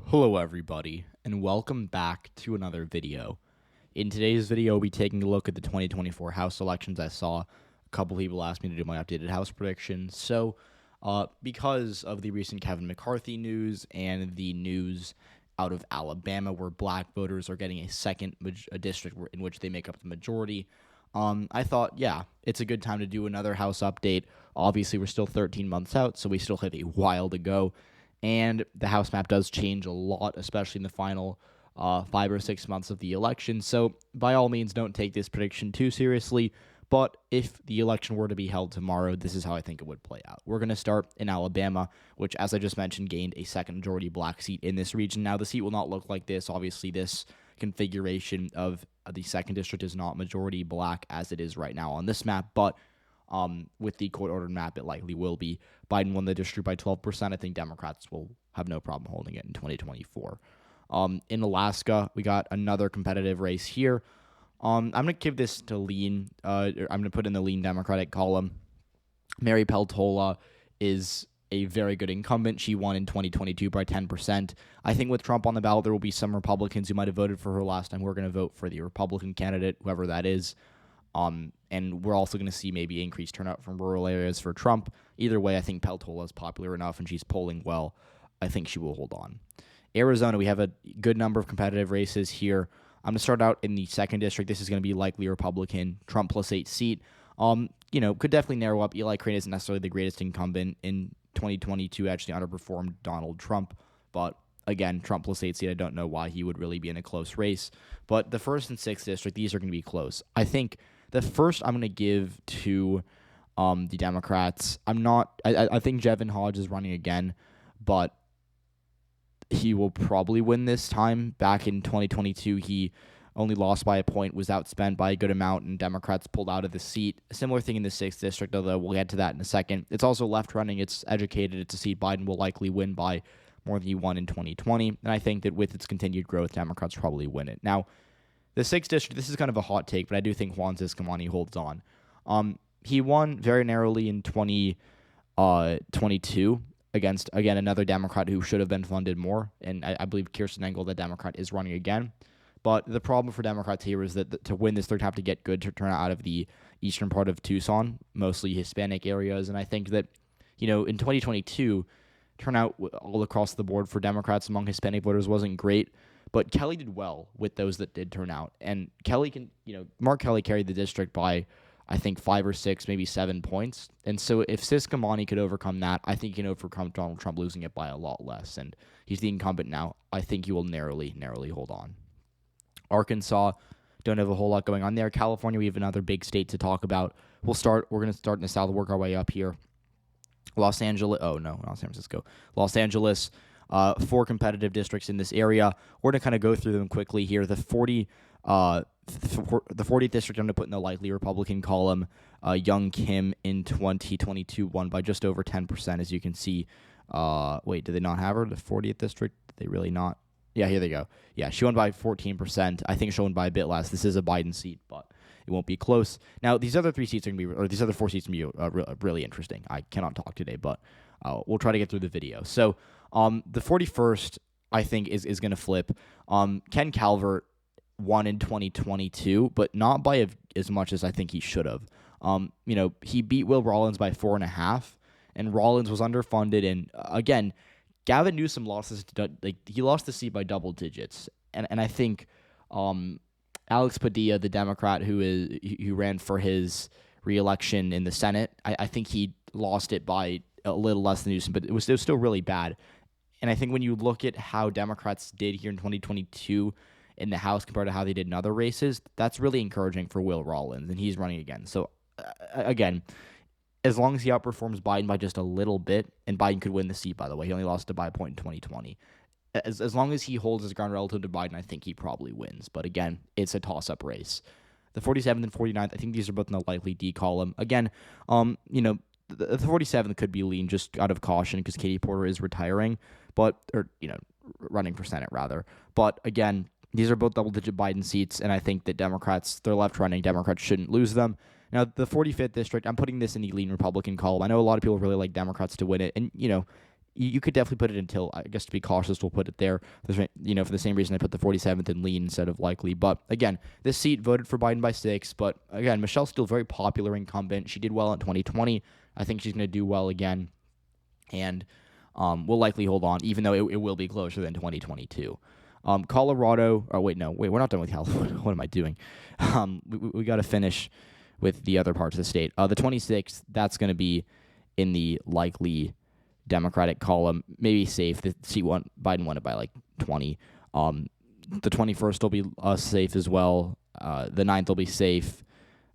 Hello everybody, and welcome back to another video. In today's video, we'll be taking a look at the 2024 House elections. I saw a couple people ask me to do my updated House prediction. So, because of the recent Kevin McCarthy news and the news out of Alabama where black voters are getting a second district in which they make up the majority, I thought, yeah, it's a good time to do another House update. Obviously, we're still 13 months out, so we still have a while to go. And the House map does change a lot, especially in the final 5 or 6 months of the election. So, by all means, don't take this prediction too seriously. But if the election were to be held tomorrow, this is how I think it would play out. We're going to start in Alabama, which, as I just mentioned, gained a second majority black seat in this region. Now, the seat will not look like this. Obviously, this configuration of the second district is not majority black as it is right now on this map. But with the court-ordered map, it likely will be. Biden won the district by 12%. I think Democrats will have no problem holding it in 2024. In Alaska, we got another competitive race here. I'm going to give this to lean. I'm going to put in the lean Democratic column. Mary Peltola is a very good incumbent. She won in 2022 by 10%. I think with Trump on the ballot, there will be some Republicans who might have voted for her last time who are going to vote for the Republican candidate, whoever that is. And we're also going to see maybe increased turnout from rural areas for Trump. Either way, I think Peltola is popular enough and she's polling well. I think she will hold on. Arizona, we have a good number of competitive races here. I'm going to start out in the second district. This is going to be likely Republican, Trump plus 8 seat. Could definitely narrow up. Eli Crane isn't necessarily the greatest incumbent in 2022, actually underperformed Donald Trump. But again, Trump plus 8 seat, I don't know why he would really be in a close race. But the first and sixth district, these are going to be close. I think the first I'm going to give to the Democrats. I think Jevin Hodge is running again, but he will probably win this time. Back in 2022, he only lost by a point, was outspent by a good amount, and Democrats pulled out of the seat. A similar thing in the 6th district, although we'll get to that in a second. It's also left running. It's educated. It's a seat Biden will likely win by more than he won in 2020, and I think that with its continued growth, Democrats probably win it. Now, the 6th district, this is kind of a hot take, but I do think Juan Ciscomani holds on. He won very narrowly in 2022 against, again, another Democrat who should have been funded more, and I believe Kirsten Engel, the Democrat, is running again. But the problem for Democrats here is that to win this, they'd have to get good turnout out of the eastern part of Tucson, mostly Hispanic areas, and I think that, in 2022, turnout all across the board for Democrats among Hispanic voters wasn't great. But Kelly did well with those that did turn out. And Kelly Mark Kelly carried the district by, I think, 5 or 6, maybe 7 points. And so if Ciscomani could overcome that, I think he can overcome Donald Trump losing it by a lot less. And he's the incumbent now. I think he will narrowly hold on. Arkansas, don't have a whole lot going on there. California, we have another big state to talk about. We're going to start in the south, work our way up here. Los Angeles, not San Francisco. Los Angeles, 4 competitive districts in this area. We're going to kind of go through them quickly here. The 40th district I'm going to put in the likely Republican column. Young Kim in 2022 won by just over 10%, as you can see. Wait, did they not have her? The 40th district? Did they really not? Yeah, here they go. Yeah, she won by 14%. I think she'll win by a bit less. This is a Biden seat, but it won't be close. Now, these other 4 seats are going to be really interesting. I cannot talk today, but we'll try to get through the video. So, the 41st, I think, is going to flip. Ken Calvert won in 2022, but not by as much as I think he should have. He beat Will Rollins by 4.5, and Rollins was underfunded. And again, Gavin Newsom lost he lost the seat by double digits, and I think Alex Padilla, the Democrat who ran for his reelection in the Senate, I think he lost it by a little less than Newsom, but it was still really bad. And I think when you look at how Democrats did here in 2022 in the House compared to how they did in other races, that's really encouraging for Will Rollins, and he's running again. So, again, as long as he outperforms Biden by just a little bit, and Biden could win the seat, by the way. He only lost it by a point in 2020. As long as he holds his ground relative to Biden, I think he probably wins. But again, it's a toss-up race. The 47th and 49th, I think these are both in the likely D column. Again, the 47th could be lean just out of caution because Katie Porter is retiring, running for Senate rather. But again, these are both double-digit Biden seats, and I think that they're left-running. Democrats shouldn't lose them. Now, the 45th district, I'm putting this in the lean Republican column. I know a lot of people really like Democrats to win it, and, you could definitely put it until, I guess to be cautious, we'll put it there. For the same reason I put the 47th in lean instead of likely. But again, this seat voted for Biden by 6. But again, Michelle's still a very popular incumbent. She did well in 2020. I think she's going to do well again. And will likely hold on, even though it will be closer than 2022. Colorado. Oh, wait, we're not done with California. What am I doing? We got to finish with the other parts of the state. The 26th, that's going to be in the likely Democratic column, maybe safe. The seat Biden won it by like 20. The 21st will be safe as well. The 9th will be safe.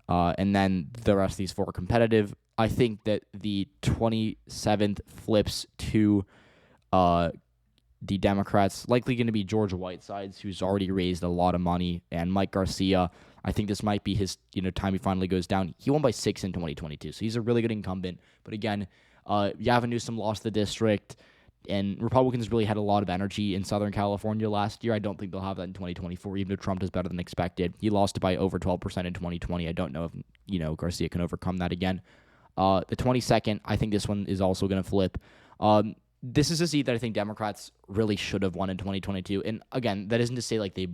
And then the rest of these 4 are competitive. I think that the 27th flips to the Democrats, likely going to be George Whitesides, who's already raised a lot of money, and Mike Garcia. I think this might be his time he finally goes down. He won by 6 in 2022, so he's a really good incumbent. But again, Gavin Newsom lost the district, and Republicans really had a lot of energy in Southern California last year. I don't think they'll have that in 2024, even if Trump does better than expected. He lost it by over 12% in 2020. I don't know if Garcia can overcome that again. The 22nd, I think this one is also going to flip. This is a seat that I think Democrats really should have won in 2022. And again, that isn't to say like they,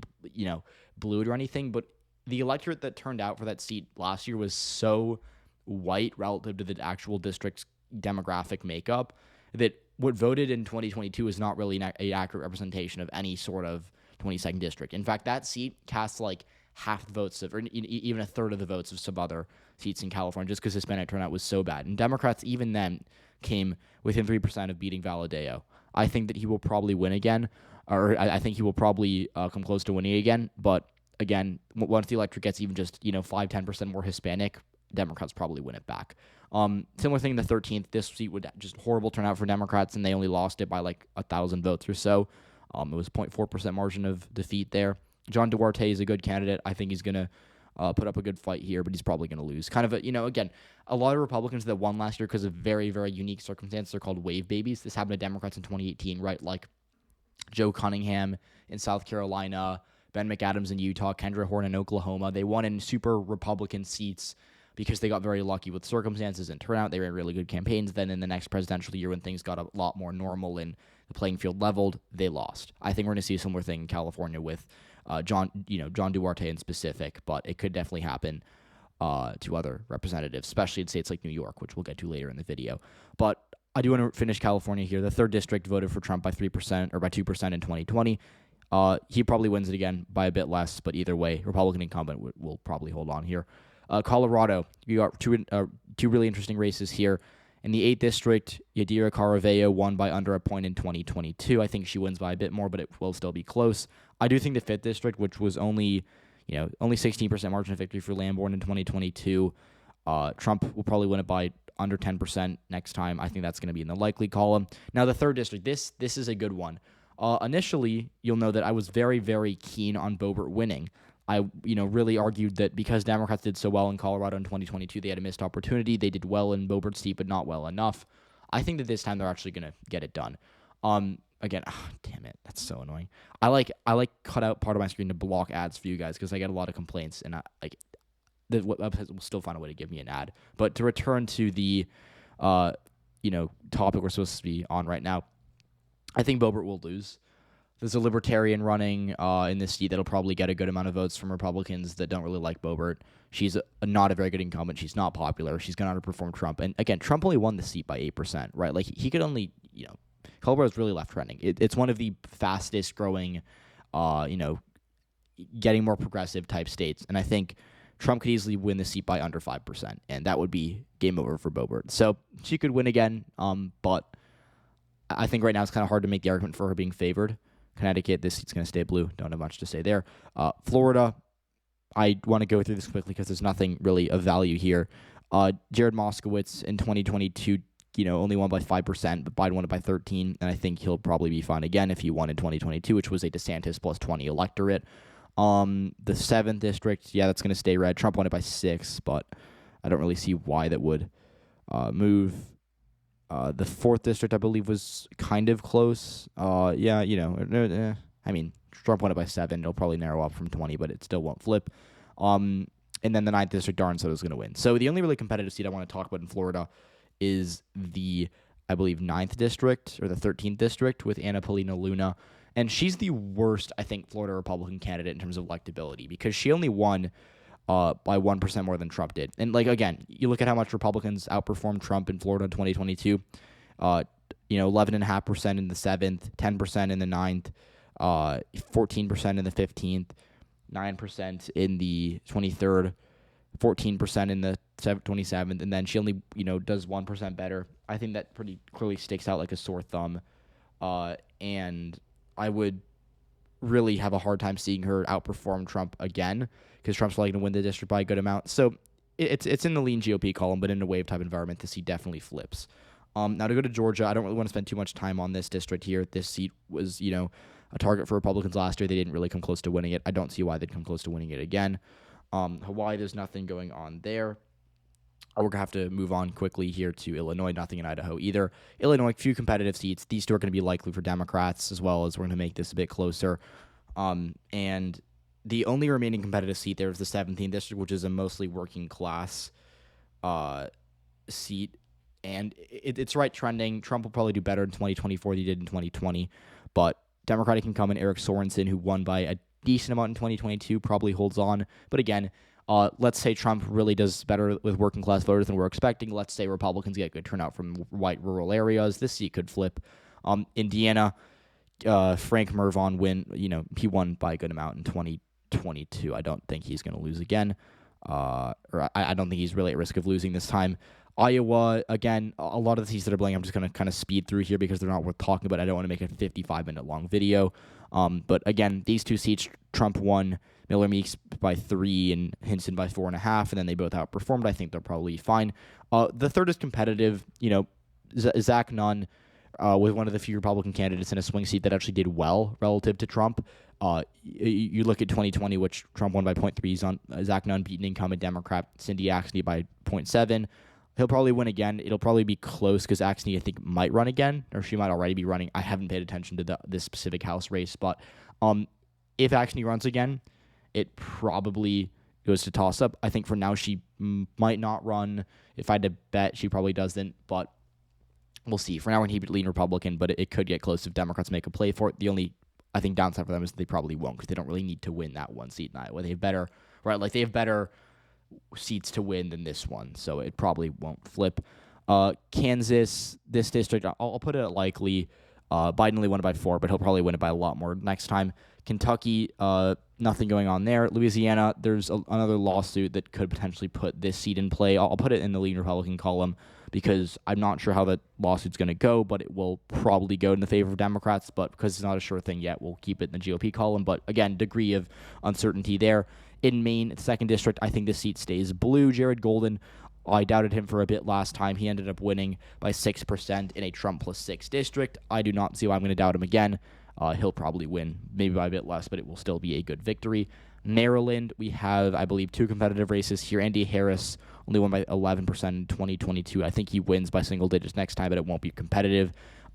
blew it or anything, but the electorate that turned out for that seat last year was so white relative to the actual district's demographic makeup that what voted in 2022 is not really an accurate representation of any sort of 22nd district. In fact, that seat casts like half the votes of, or even a third of the votes of some other seats in California, just because Hispanic turnout was so bad. And Democrats, even then, came within 3% of beating Valadao. I think that he will probably win again, or I think he will probably come close to winning again. But again, once the electorate gets even just 5-10% more Hispanic, Democrats probably win it back. Similar thing in the 13th. This seat would just horrible turnout for Democrats, and they only lost it by like 1,000 votes or so. It was 0.4% margin of defeat there. John Duarte is a good candidate. I think he's going to put up a good fight here, but he's probably going to lose. Kind of again, a lot of Republicans that won last year because of very, very unique circumstances are called wave babies. This happened to Democrats in 2018, right? Like Joe Cunningham in South Carolina, Ben McAdams in Utah, Kendra Horn in Oklahoma. They won in super Republican seats because they got very lucky with circumstances and turnout. They ran really good campaigns. Then in the next presidential year, when things got a lot more normal and the playing field leveled, they lost. I think we're going to see a similar thing in California with John Duarte in specific, but it could definitely happen to other representatives, especially in states like New York, which we'll get to later in the video. But I do want to finish California here. The 3rd district voted for Trump by 3% or by 2% in 2020. He probably wins it again by a bit less, but either way, Republican incumbent will probably hold on here. Colorado, you got two really interesting races here. In the 8th district, Yadira Caraveo won by under a point in 2022. I think she wins by a bit more, but it will still be close. I do think the 5th district, which was only 16% margin of victory for Lamborn in 2022, Trump will probably win it by under 10% next time. I think that's going to be in the likely column. Now, the 3rd district, this is a good one. Initially, you'll know that I was very, very keen on Boebert winning. I really argued that because Democrats did so well in Colorado in 2022, they had a missed opportunity. They did well in Boebert's seat, but not well enough. I think that this time they're actually going to get it done. Again, damn it, that's so annoying. I like cut out part of my screen to block ads for you guys because I get a lot of complaints, and the website will still find a way to give me an ad. But to return to the topic we're supposed to be on right now, I think Boebert will lose. There's a libertarian running in this seat that'll probably get a good amount of votes from Republicans that don't really like Boebert. She's not a very good incumbent. She's not popular. She's going to underperform Trump. And again, Trump only won the seat by 8%, right? Like he could only, Colorado's really left trending. It's one of the fastest growing, getting more progressive type states. And I think Trump could easily win the seat by under 5%, and that would be game over for Boebert. So she could win again, but I think right now it's kind of hard to make the argument for her being favored. Connecticut, this seat's going to stay blue. Don't have much to say there. Florida, I want to go through this quickly because there's nothing really of value here. Jared Moskowitz in 2022, only won by 5%, but Biden won it by 13, and I think he'll probably be fine again if he won in 2022, which was a DeSantis plus 20 electorate. The 7th district, that's going to stay red. Trump won it by 6, but I don't really see why that would move. The 4th district, I believe, was kind of close. I mean, Trump won it by 7. It'll probably narrow up from 20, but it still won't flip. And then the 9th district, darn, so is going to win. So the only really competitive seat I want to talk about in Florida is the I believe, 9th district or the 13th district with Anna Paulina Luna. And she's the worst, I think, Florida Republican candidate in terms of electability because she only won by 1% more than Trump did. And, like, again, you look at how much Republicans outperformed Trump in Florida in 2022. 11.5% in the 7th, 10% in the 9th, 14% in the 15th, 9% in the 23rd, 14% in the 27th, and then she only, does 1% better. I think that pretty clearly sticks out like a sore thumb. And I would really have a hard time seeing her outperform Trump again because Trump's probably going to win the district by a good amount. So it's in the lean GOP column, but in a wave-type environment, this seat definitely flips. Now to go to Georgia, I don't really want to spend too much time on this district here. This seat was, a target for Republicans last year. They didn't really come close to winning it. I don't see why they'd come close to winning it again. Hawaii, there's nothing going on there. We're going to have to move on quickly here to Illinois. Nothing in Idaho either. Illinois, few competitive seats. These two are going to be likely for Democrats as well as we're going to make this a bit closer. And the only remaining competitive seat there is the 17th district, which is a mostly working class seat. And it's right trending. Trump will probably do better in 2024 than he did in 2020. But Democratic incumbent Eric Sorensen, who won by a decent amount in 2022, probably holds on. But again, let's say Trump really does better with working class voters than we're expecting. Let's say Republicans get good turnout from white rural areas. This seat could flip. Indiana, Frank Mervon he won by a good amount in 2022. I don't think he's going to lose again. I don't think he's really at risk of losing this time. Iowa, again, a lot of the seats that are blank, I'm just going to kind of speed through here because they're not worth talking about. I don't want to make a 55-minute long video. But again, these two seats, Trump won Miller Meeks by 3 and Hinson by 4.5, and then they both outperformed. I think they're probably fine. The third is competitive. Zach Nunn was one of the few Republican candidates in a swing seat that actually did well relative to Trump. You look at 2020, which Trump won by 0.3. Zach Nunn beat an incumbent Democrat, Cindy Axne, by 0.7. He'll probably win again. It'll probably be close because Axne, I think, might run again, or she might already be running. I haven't paid attention to this specific House race, but if Axne runs again, it probably goes to toss-up. I think for now she might not run. If I had to bet, she probably doesn't, but we'll see. For now, we're going to lean Republican, but it could get close if Democrats make a play for it. The only, I think, downside for them is that they probably won't because they don't really need to win that one seat in Iowa. They have better seats to win than this one, so it probably won't flip. Kansas, this district, I'll put it at likely. Biden only won it by 4, but he'll probably win it by a lot more next time. Kentucky, nothing going on there. Louisiana, there's another lawsuit that could potentially put this seat in play. I'll put it in the lean Republican column because I'm not sure how the lawsuit's going to go, but it will probably go in the favor of Democrats. But because it's not a sure thing yet, we'll keep it in the GOP column. But again, degree of uncertainty there. In Maine, 2nd district, I think this seat stays blue. Jared Golden, I doubted him for a bit last time. He ended up winning by 6% in a Trump plus 6 district. I do not see why I'm going to doubt him again. He'll probably win, maybe by a bit less, but it will still be a good victory. Maryland, we have, I believe, 2 competitive races here. Andy Harris only won by 11% in 2022. I think he wins by single digits next time, but it won't be competitive.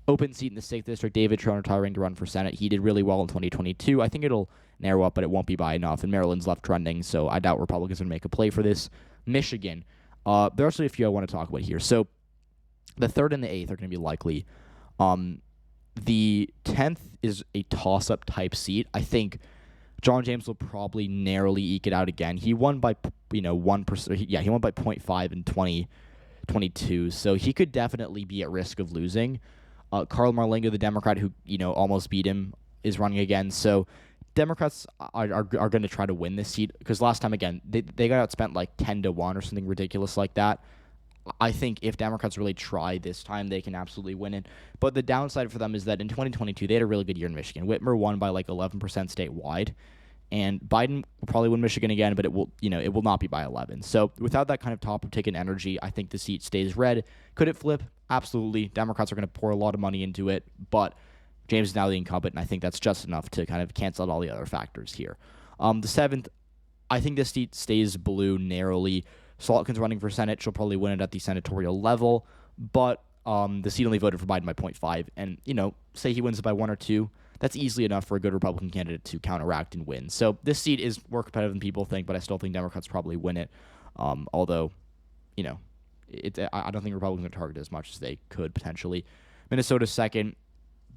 Open seat in the 6th district, David Trone retiring to run for Senate. He did really well in 2022. I think it'll narrow up, but it won't be by enough. And Maryland's left trending, so I doubt Republicans are going to make a play for this. Michigan, there are actually a few I want to talk about here. So the 3rd and the 8th are going to be likely. The 10th is a toss-up type seat. I think John James will probably narrowly eke it out again. He won by 1%. He won by 0.5 in 2022, so he could definitely be at risk of losing. Carl Marlingo, the Democrat who almost beat him, is running again. So Democrats are going to try to win this seat because last time, again, they got outspent like 10-1 or something ridiculous like that. I think if Democrats really try this time, they can absolutely win it. But the downside for them is that in 2022, they had a really good year in Michigan. Whitmer won by like 11% statewide, and Biden will probably win Michigan again, but it will not be by 11. So without that kind of top-ticket energy, I think the seat stays red. Could it flip? Absolutely. Democrats are going to pour a lot of money into it, but James is now the incumbent, and I think that's just enough to kind of cancel out all the other factors here. The 7th, I think this seat stays blue narrowly. Slotkin's running for Senate. She'll probably win it at the senatorial level, but the seat only voted for Biden by 0.5, and, say he wins it by 1 or 2, that's easily enough for a good Republican candidate to counteract and win. So this seat is more competitive than people think, but I still think Democrats probably win it, although, I don't think Republicans are targeted as much as they could potentially. Minnesota second.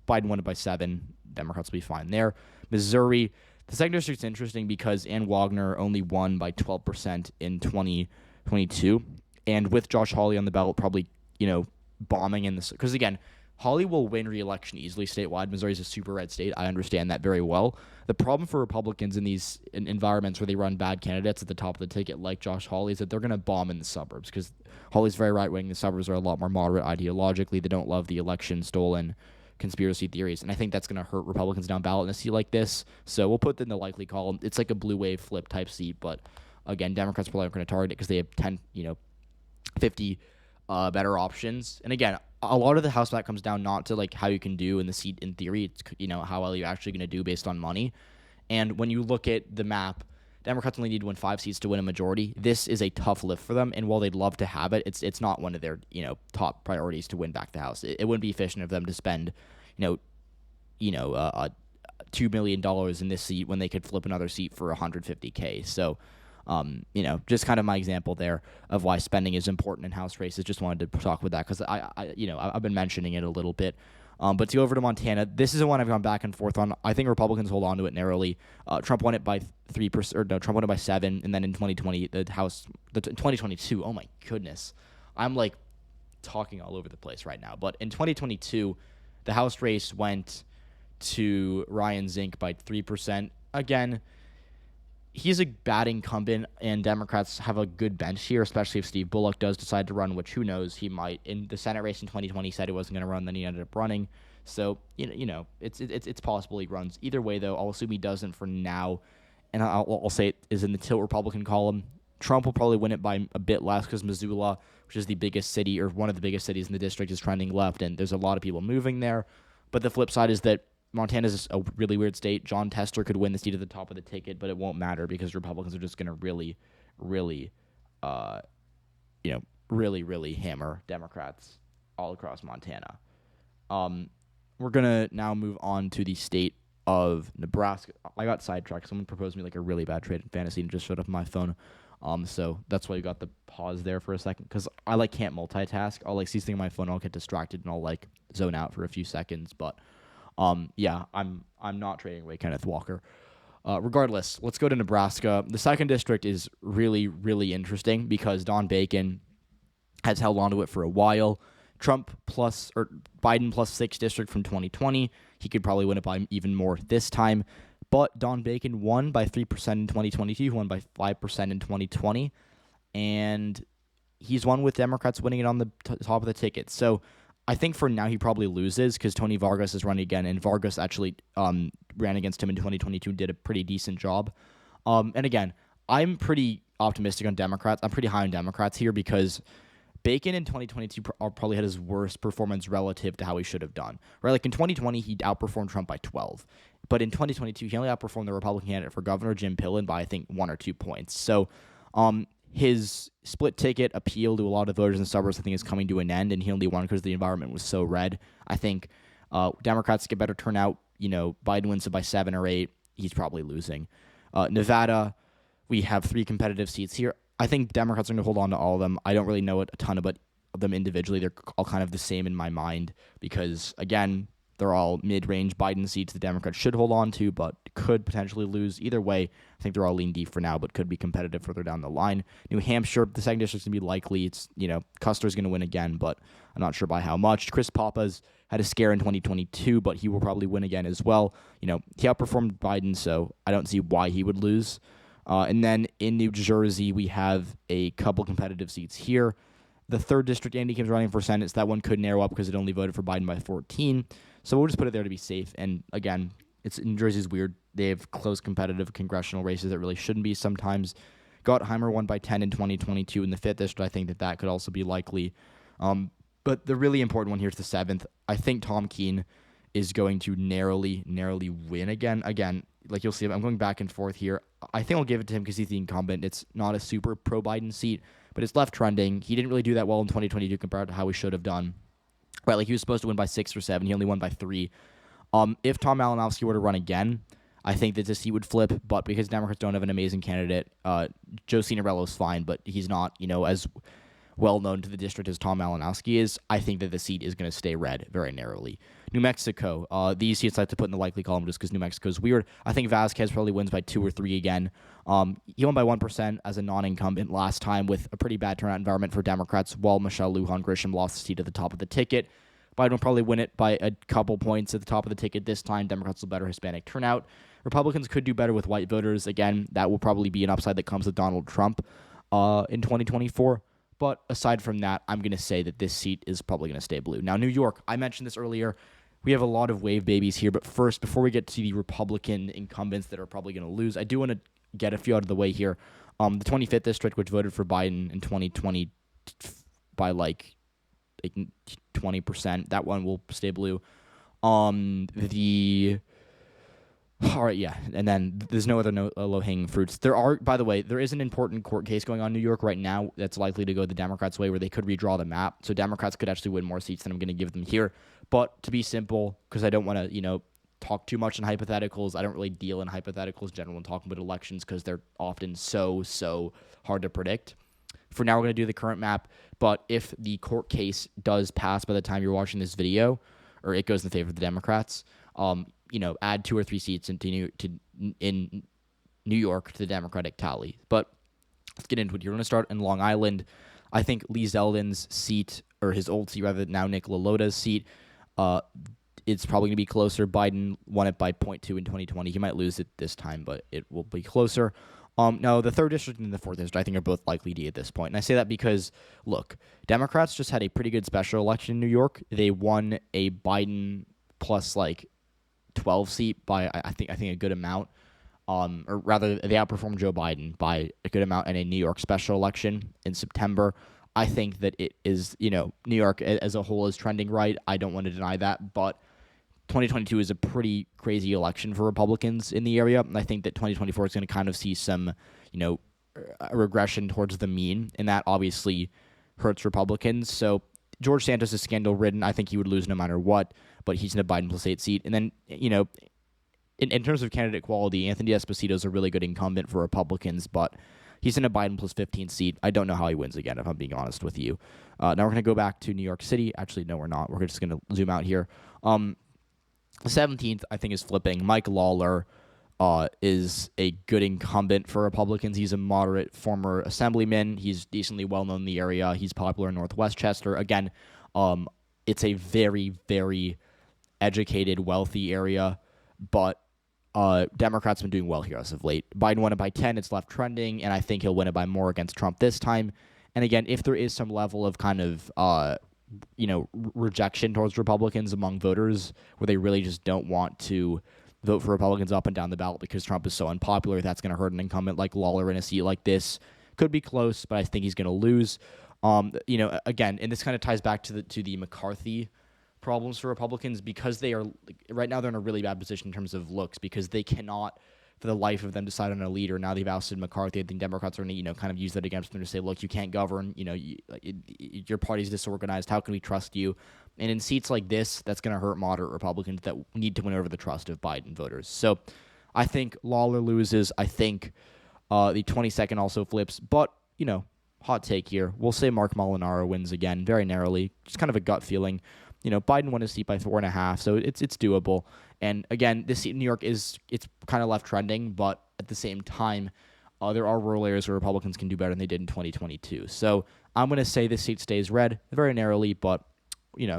Biden won it by 7. Democrats will be fine there. Missouri, the second district's interesting because Ann Wagner only won by 12% in 2022. And with Josh Hawley on the ballot, probably, bombing in this. Because, again, Hawley will win re-election easily statewide. Missouri's a super red state. I understand that very well. The problem for Republicans in these environments where they run bad candidates at the top of the ticket, like Josh Hawley, is that they're going to bomb in the suburbs because Hawley's very right-wing. The suburbs are a lot more moderate ideologically. They don't love the election stolen conspiracy theories, and I think that's going to hurt Republicans down ballot in a seat like this. So we'll put it in the likely column. It's like a blue wave flip type seat, but again, Democrats probably aren't going to target it because they have 50 better options. And again, a lot of the House back comes down not to like how you can do in the seat in theory. It's how well you're actually going to do based on money. And when you look at the map, Democrats only need to win 5 seats to win a majority. This is a tough lift for them, and while they'd love to have it, it's not one of their top priorities to win back the House. It wouldn't be efficient of them to spend $2 million in this seat when they could flip another seat for $150K. So, just kind of my example there of why spending is important in House races. Just wanted to talk with that because I've been mentioning it a little bit. But to go over to Montana, this is the one I've gone back and forth on. I think Republicans hold on to it narrowly. Trump won it by 3%, or no, Trump won it by 7, and then in 2020, the 2022. Oh my goodness, I'm like talking all over the place right now. But in 2022, the House race went to Ryan Zink by 3%. Again, he's a bad incumbent, and Democrats have a good bench here, especially if Steve Bullock does decide to run, which who knows, he might. In the Senate race in 2020, he said he wasn't going to run, then he ended up running. So, it's possible he runs. Either way, though, I'll assume he doesn't for now, and I'll say it is in the tilt Republican column. Trump will probably win it by a bit less because Missoula, which is the biggest city, or one of the biggest cities in the district, is trending left, and there's a lot of people moving there. But the flip side is that Montana's a really weird state. John Tester could win the seat at the top of the ticket, but it won't matter because Republicans are just going to really hammer Democrats all across Montana. We're going to now move on to the state of Nebraska. I got sidetracked. Someone proposed me like a really bad trade in fantasy and just showed up on my phone. So that's why you got the pause there for a second because I can't multitask. I'll see something on my phone, I'll get distracted and I'll zone out for a few seconds, but I'm not trading away Kenneth Walker. Regardless, let's go to Nebraska. The second district is really, really interesting because Don Bacon has held on to it for a while. Biden plus 6 district from 2020. He could probably win it by even more this time. But Don Bacon won by 3% in 2022. He won by 5% in 2020. And he's won with Democrats winning it on the top of the ticket. So I think for now he probably loses because Tony Vargas is running again, and Vargas actually ran against him in 2022 and did a pretty decent job. And again, I'm pretty optimistic on Democrats. I'm pretty high on Democrats here because Bacon in 2022 probably had his worst performance relative to how he should have done. Right, in 2020 he outperformed Trump by 12, but in 2022 he only outperformed the Republican candidate for governor Jim Pillen by I think 1 or 2 points. So, his split ticket appeal to a lot of voters in the suburbs, I think, is coming to an end, and he only won because the environment was so red. I think Democrats get better turnout. Biden wins it by 7 or 8. He's probably losing. Nevada, we have 3 competitive seats here. I think Democrats are going to hold on to all of them. I don't really know a ton about them individually. They're all kind of the same in my mind because, again, they're all mid-range Biden seats the Democrats should hold on to, but could potentially lose. Either way, I think they're all lean deep for now, but could be competitive further down the line. New Hampshire, the second district's going to be likely. It's, Custer's going to win again, but I'm not sure by how much. Chris Papa's had a scare in 2022, but he will probably win again as well. He outperformed Biden, so I don't see why he would lose. And then in New Jersey, we have a couple competitive seats here. The third district, Andy Kim's running for Senate, so that one could narrow up because it only voted for Biden by 14. So we'll just put it there to be safe. And again, New Jersey's weird. They have close competitive congressional races that really shouldn't be sometimes. Gottheimer won by 10 in 2022 in the 5th district. I think that could also be likely. But the really important one here is the 7th. I think Tom Keene is going to narrowly win again. Again, like you'll see, I'm going back and forth here. I think I'll give it to him because he's the incumbent. It's not a super pro-Biden seat, but it's left trending. He didn't really do that well in 2022 compared to how he should have done. Right, he was supposed to win by 6 or 7. He only won by 3. If Tom Malinowski were to run again, I think that this seat would flip, but because Democrats don't have an amazing candidate, Joe Cianarello's fine, but he's not, as well known to the district as Tom Malinowski is, I think that the seat is going to stay red very narrowly. New Mexico, these seats I have to put in the likely column just because New Mexico is weird. I think Vasquez probably wins by 2 or 3 again. He won by 1% as a non-incumbent last time with a pretty bad turnout environment for Democrats, while Michelle Lujan Grisham lost the seat at the top of the ticket. Biden will probably win it by a couple points at the top of the ticket this time. Democrats will better Hispanic turnout. Republicans could do better with white voters. Again, that will probably be an upside that comes with Donald Trump in 2024. But aside from that, I'm going to say that this seat is probably going to stay blue. Now, New York, I mentioned this earlier. We have a lot of wave babies here. But first, before we get to the Republican incumbents that are probably going to lose, I do want to get a few out of the way here. The 25th district, which voted for Biden in 2020 by like 20%, that one will stay blue. All right, yeah, and then there's no other low-hanging fruits. By the way, there is an important court case going on in New York right now that's likely to go the Democrats' way, where they could redraw the map. So Democrats could actually win more seats than I'm going to give them here. But to be simple, because I don't want to, talk too much in hypotheticals, I don't really deal in hypotheticals generally when talking about elections because they're often so hard to predict. For now, we're going to do the current map, but if the court case does pass by the time you're watching this video, or it goes in favor of the Democrats, add 2 or 3 seats in New York to the Democratic tally. But let's get into it. You're going to start in Long Island. I think Lee Zeldin's seat, or his old seat rather, now Nick LaLota's seat, it's probably going to be closer. Biden won it by 0.2 in 2020. He might lose it this time, but it will be closer. No, the 3rd district and the 4th district, I think, are both likely D at this point. And I say that because, look, Democrats just had a pretty good special election in New York. They won a Biden plus, 12 seat by, I think a good amount. Or rather, they outperformed Joe Biden by a good amount in a New York special election in September. I think that it is, New York as a whole is trending right. I don't want to deny that, but 2022 is a pretty crazy election for Republicans in the area. And I think that 2024 is going to kind of see some, a regression towards the mean, and that obviously hurts Republicans. So George Santos is scandal-ridden. I think he would lose no matter what, but he's in a Biden plus 8 seat. And then, in terms of candidate quality, Anthony Esposito is a really good incumbent for Republicans, but he's in a Biden plus 15 seat. I don't know how he wins again, if I'm being honest with you. Now we're going to go back to New York City. Actually, no, we're not. We're just going to zoom out here. The 17th, I think, is flipping. Mike Lawler is a good incumbent for Republicans. He's a moderate former assemblyman. He's decently well-known in the area. He's popular in North Westchester. Again, it's a very, very educated, wealthy area, but Democrats have been doing well here as of late. Biden won it by 10. It's left trending, and I think he'll win it by more against Trump this time. And again, if there is some level of kind of rejection towards Republicans among voters where they really just don't want to vote for Republicans up and down the ballot because Trump is so unpopular, that's going to hurt an incumbent like Lawler in a seat like this. Could be close, but I think he's going to lose. Again, and this kind of ties back to the McCarthy problems for Republicans, because they are right now they're in a really bad position in terms of looks, because they cannot for the life of them decide on a leader. Now they've ousted McCarthy. I think Democrats are going to, kind of use that against them to say, look, you can't govern. Your party's disorganized. How can we trust you? And in seats like this, that's going to hurt moderate Republicans that need to win over the trust of Biden voters. So I think Lawler loses. I think the 22nd also flips. But, hot take here. We'll say Mark Molinaro wins again very narrowly. Just kind of a gut feeling. Biden won his seat by 4.5, so it's doable. And again, this seat in New York it's kind of left trending, but at the same time, there are rural areas where Republicans can do better than they did in 2022. So I'm going to say this seat stays red very narrowly, but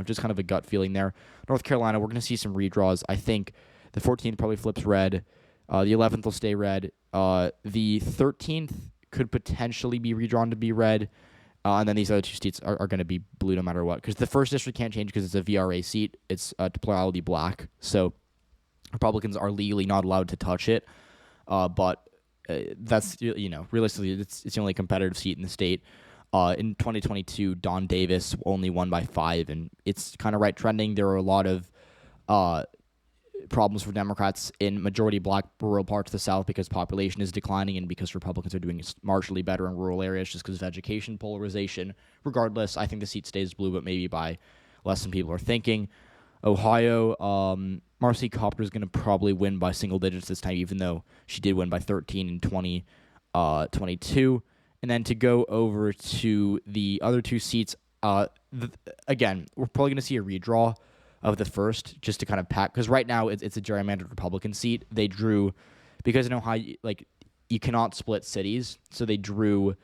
just kind of a gut feeling there. North Carolina, we're going to see some redraws. I think the 14th probably flips red. The 11th will stay red. The 13th could potentially be redrawn to be red. And then these other 2 seats are going to be blue no matter what. Because the 1st district can't change because it's a VRA seat. It's plurality black. So Republicans are legally not allowed to touch it. But that's, realistically, it's the only competitive seat in the state. In 2022, Don Davis only won by 5. And it's kind of right trending. There are a lot of problems for Democrats in majority black rural parts of the South because population is declining and because Republicans are doing marginally better in rural areas just because of education polarization. Regardless, I think the seat stays blue, but maybe by less than people are thinking. Ohio, Marcy Copper is going to probably win by single digits this time, even though she did win by 13 in 2022. And then to go over to the other two seats, again, we're probably going to see a redraw of the first just to kind of pack, because right now it's a gerrymandered Republican seat. They drew, because in Ohio, like, you cannot split cities, so they drew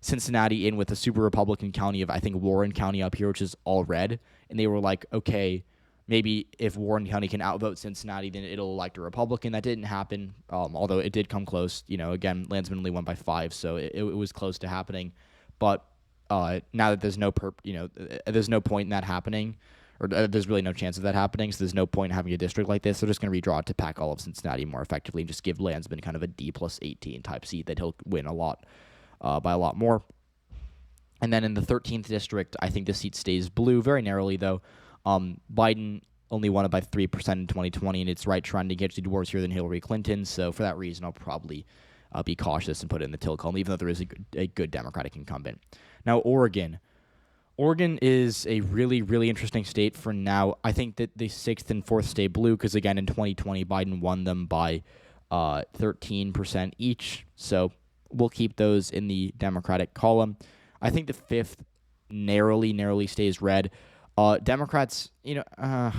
Cincinnati in with a super Republican county of, I think, Warren County up here, which is all red. And they were like, okay, maybe if Warren County can outvote Cincinnati, then it'll elect a Republican. That didn't happen, although it did come close. Again, Landsman only won by 5, so it was close to happening. But now that there's there's no point in that happening, or there's really no chance of that happening, so there's no point in having a district like this. They're just going to redraw it to pack all of Cincinnati more effectively and just give Landsman kind of a D plus 18 type seat that he'll win a lot, by a lot more. And then in the 13th district, I think the seat stays blue, very narrowly though. Biden only won it by 3% in 2020, and it's right trending. He actually did worse here than Hillary Clinton, so for that reason, I'll probably be cautious and put it in the till column, even though there is a good Democratic incumbent. Now, Oregon. Oregon is a really, really interesting state for now. I think that the 6th and 4th stay blue because, again, in 2020, Biden won them by 13% each. So we'll keep those in the Democratic column. I think the 5th narrowly stays red. Democrats, I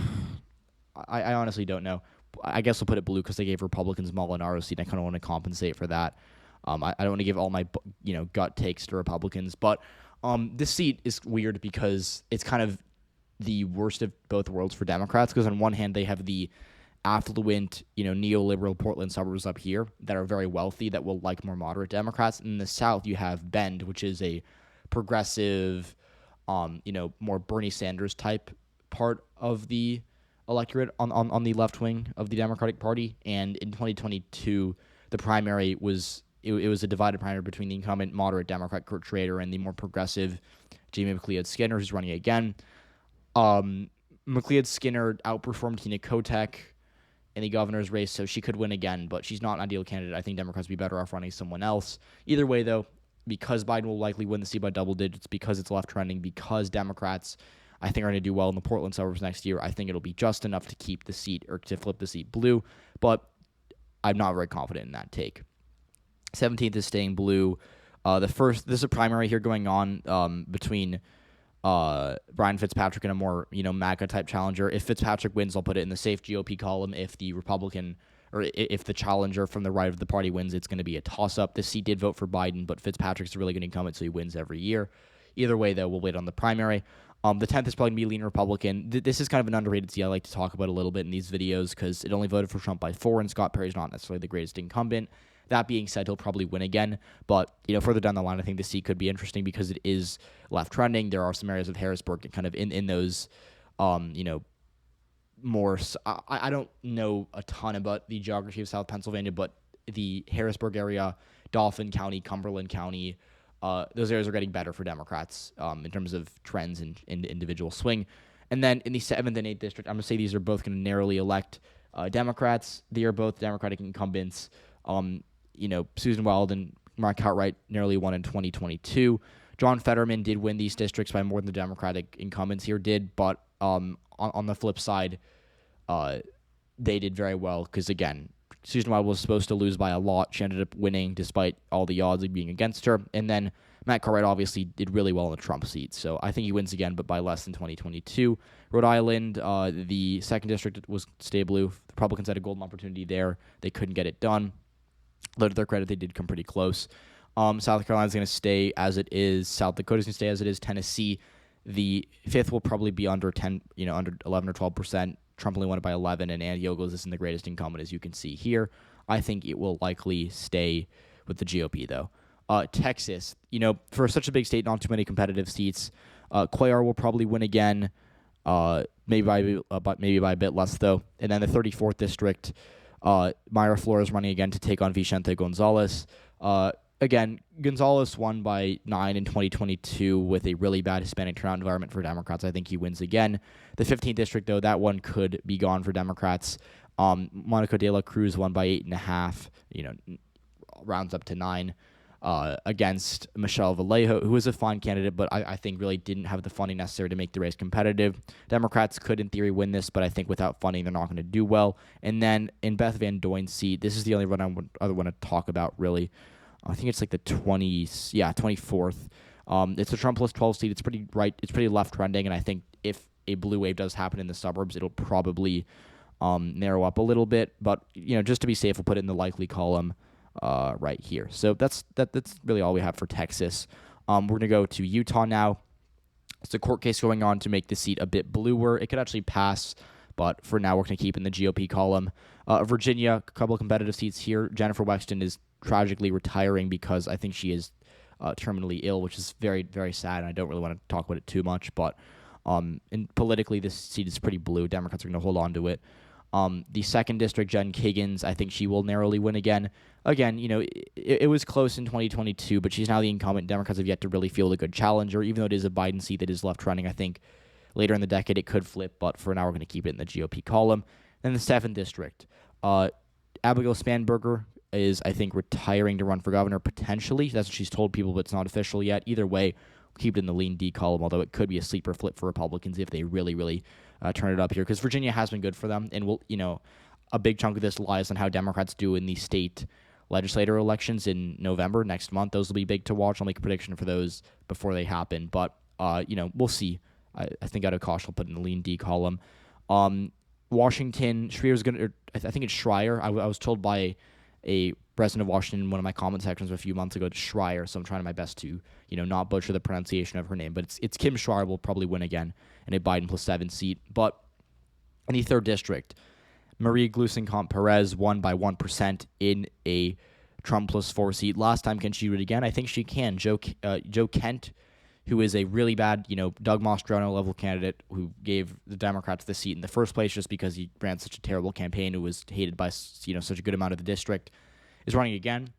honestly don't know. I guess we'll put it blue because they gave Republicans Molinaro seat. I kind of want to compensate for that. I don't want to give all my gut takes to Republicans, but this seat is weird because it's kind of the worst of both worlds for Democrats, because on one hand they have the affluent, neoliberal Portland suburbs up here that are very wealthy that will like more moderate Democrats. And in the South you have Bend, which is a progressive, more Bernie Sanders type part of the electorate on the left wing of the Democratic Party. And in 2022, the primary was it was a divided primary between the incumbent moderate Democrat Kurt Schrader and the more progressive Jamie McLeod-Skinner, who's running again. McLeod-Skinner outperformed Tina Kotek in the governor's race, so she could win again, but she's not an ideal candidate. I think Democrats would be better off running someone else. Either way, though, because Biden will likely win the seat by double digits, because it's left trending, because Democrats, I think, are going to do well in the Portland suburbs next year, I think it'll be just enough to keep the seat or to flip the seat blue, but I'm not very confident in that take. 17th is staying blue. This is a primary here going on between Brian Fitzpatrick and a more MAGA type challenger. If Fitzpatrick wins, I'll put it in the safe GOP column. If the Republican or if the challenger from the right of the party wins, it's going to be a toss up. The seat did vote for Biden, but Fitzpatrick's a really good incumbent, so he wins every year. Either way, though, we'll wait on the primary. The 10th is probably going to be lean Republican. This is kind of an underrated seat I like to talk about a little bit in these videos because it only voted for Trump by 4, and Scott Perry's not necessarily the greatest incumbent. That being said, he'll probably win again, but further down the line, I think the seat could be interesting because it is left trending. There are some areas of Harrisburg kind of in those, more. I don't know a ton about the geography of South Pennsylvania, but the Harrisburg area, Dauphin County, Cumberland County, those areas are getting better for Democrats in terms of trends and individual swing. And then in the 7th and 8th district, I'm going to say these are both going to narrowly elect Democrats. They are both Democratic incumbents. Susan Wild and Mark Cartwright narrowly won in 2022. John Fetterman did win these districts by more than the Democratic incumbents here did, but on the flip side, they did very well because, again, Susan Wild was supposed to lose by a lot. She ended up winning despite all the odds being against her. And then Matt Cartwright obviously did really well in the Trump seat, so I think he wins again, but by less than 2022. Rhode Island, the 2nd district was stay blue. The Republicans had a golden opportunity there. They couldn't get it done. Though to their credit, they did come pretty close. South Carolina's going to stay as it is. South Dakota's going to stay as it is. Tennessee, the 5th will probably be under 10, under 11 or 12%. Trump only won it by 11, and Andy Ogles isn't the greatest incumbent, as you can see here. I think it will likely stay with the GOP, though. Texas, for such a big state, not too many competitive seats. Cuellar will probably win again, maybe by a bit less, though. And then the 34th district, Mayra Flores running again to take on Vicente Gonzalez. Again, Gonzalez won by 9 in 2022 with a really bad Hispanic turnout environment for Democrats. I think he wins again. The 15th district, though, that one could be gone for Democrats. Monica de la Cruz won by 8.5, rounds up to 9, against Michelle Vallejo, who is a fine candidate, but I think really didn't have the funding necessary to make the race competitive. Democrats could, in theory, win this, but I think without funding, they're not going to do well. And then in Beth Van Doyen's seat, this is the only one I want to talk about, really. I think it's like the 24th. It's a Trump plus 12 seat. It's pretty right. It's pretty left trending, and I think if a blue wave does happen in the suburbs, it'll probably narrow up a little bit. But just to be safe, we'll put it in the likely column right here. So that's really all we have for Texas. We're gonna go to Utah now. It's a court case going on to make the seat a bit bluer. It could actually pass, but for now, we're going to keep in the GOP column. Virginia, a couple of competitive seats here. Jennifer Wexton is tragically retiring because I think she is terminally ill, which is very, very sad, and I don't really want to talk about it too much. But politically, this seat is pretty blue. Democrats are going to hold on to it. The 2nd District, Jen Kagans, I think she will narrowly win again. Again, it was close in 2022, but she's now the incumbent. Democrats have yet to really field a good challenger, even though it is a Biden seat that is left running. I think later in the decade it could flip, but for now we're going to keep it in the GOP column. Then the 7th District. Abigail Spanberger is, I think, retiring to run for governor, potentially. That's what she's told people, but it's not official yet. Either way, we'll keep it in the lean D column, although it could be a sleeper flip for Republicans if they really, really turn it up here, because Virginia has been good for them, and a big chunk of this lies on how Democrats do in the state legislative elections in November next month. Those will be big to watch. I'll make a prediction for those before they happen, but we'll see. I think out of caution, I'll put in the lean D column. Washington, Schreyer's gonna. I think it's Schreier. I was told by a resident of Washington in one of my comment sections a few months ago to Schreier, so I'm trying my best to not butcher the pronunciation of her name. But it's Kim Schreier will probably win again in a Biden plus 7 seat. But in the 3rd District, Marie Gluesenkamp-Perez won by 1% in a Trump plus 4 seat. Last time, can she do it again? I think she can. Joe Kent, who is a really bad, Doug Mastriano level candidate who gave the Democrats the seat in the first place just because he ran such a terrible campaign, who was hated by such a good amount of the district, is running again.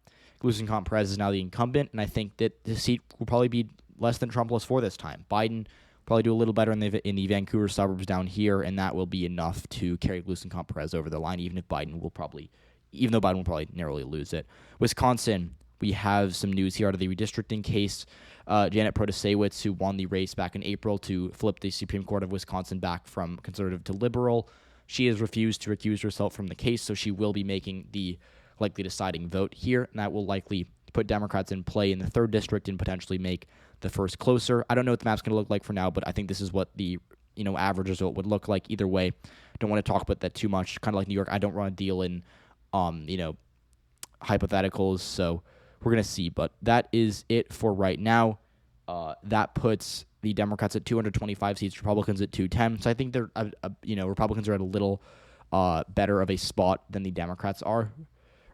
Gluesenkamp-Perez is now the incumbent, and I think that the seat will probably be less than Trump plus 4 this time. Biden probably do a little better in the Vancouver suburbs down here, and that will be enough to carry Gluesenkamp-Perez over the line, even though Biden will probably narrowly lose it. Wisconsin, we have some news here out of the redistricting case. Janet Protasewicz, who won the race back in April to flip the Supreme Court of Wisconsin back from conservative to liberal, she has refused to recuse herself from the case, so she will be making the likely deciding vote here, and that will likely put Democrats in play in the 3rd District and potentially make the first closer. I don't know what the map's going to look like for now, but I think this is what the average result would look like either way. Don't want to talk about that too much. Kind of like New York, I don't want to deal in hypotheticals, so we're going to see. But that is it for right now. That puts the Democrats at 225 seats, Republicans at 210. So I think they're Republicans are at a little better of a spot than the Democrats are,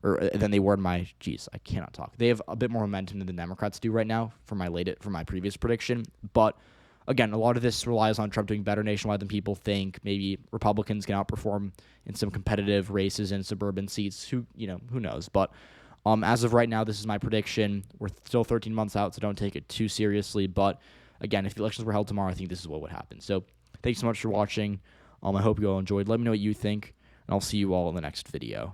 or than they were in my. I cannot talk. They have a bit more momentum than the Democrats do right now for my previous prediction. But again, a lot of this relies on Trump doing better nationwide than people think. Maybe Republicans can outperform in some competitive races in suburban seats. Who knows? But as of right now, this is my prediction. We're still 13 months out, so don't take it too seriously. But again, if the elections were held tomorrow, I think this is what would happen. So thanks so much for watching. I hope you all enjoyed. Let me know what you think, and I'll see you all in the next video.